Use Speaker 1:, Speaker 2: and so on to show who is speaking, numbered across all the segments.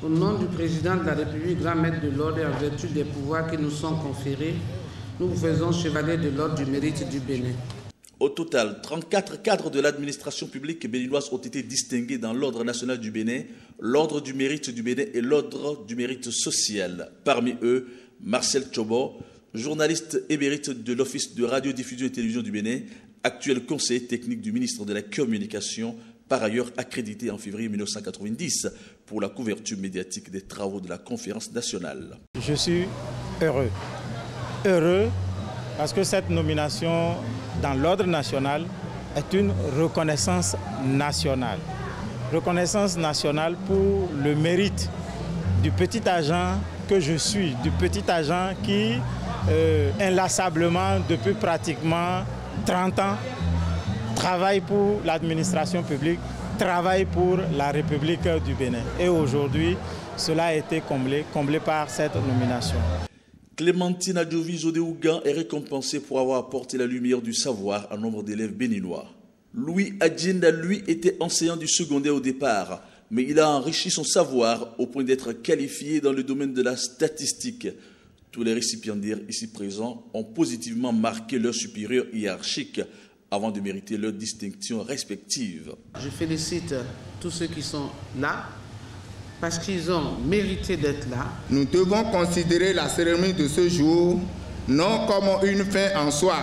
Speaker 1: Au nom du président de la République, grand maître de l'ordre et en vertu des pouvoirs qui nous sont conférés, nous vous faisons chevalier de l'ordre du mérite du Bénin.
Speaker 2: Au total, 34 cadres de l'administration publique béninoise ont été distingués dans l'Ordre national du Bénin, l'Ordre du mérite du Bénin et l'Ordre du mérite social. Parmi eux, Marcel Tchobo, journaliste émérite de l'Office de radiodiffusion et télévision du Bénin, actuel conseiller technique du ministre de la Communication, par ailleurs accrédité en février 1990 pour la couverture médiatique des travaux de la conférence nationale.
Speaker 3: Je suis heureux. Heureux parce que cette nomination dans l'ordre national est une reconnaissance nationale. Reconnaissance nationale pour le mérite du petit agent que je suis, du petit agent qui, inlassablement, depuis pratiquement 30 ans, travaille pour l'administration publique, travaille pour la République du Bénin. Et aujourd'hui, cela a été comblé par cette nomination.
Speaker 2: Clémentine Adjovi-Zodéougan est récompensée pour avoir apporté la lumière du savoir à nombre d'élèves béninois. Louis Adjinda, lui, était enseignant du secondaire au départ, mais il a enrichi son savoir au point d'être qualifié dans le domaine de la statistique. Tous les récipiendaires ici présents ont positivement marqué leur supérieur hiérarchique avant de mériter leurs distinctions respectives.
Speaker 1: Je félicite tous ceux qui sont là parce qu'ils ont mérité d'être là.
Speaker 4: Nous devons considérer la cérémonie de ce jour non comme une fin en soi,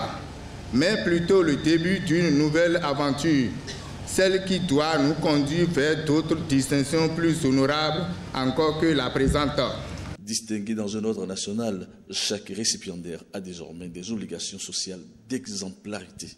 Speaker 4: mais plutôt le début d'une nouvelle aventure, celle qui doit nous conduire vers d'autres distinctions plus honorables encore que la présente.
Speaker 2: Distingué dans un ordre national, chaque récipiendaire a désormais des obligations sociales d'exemplarité.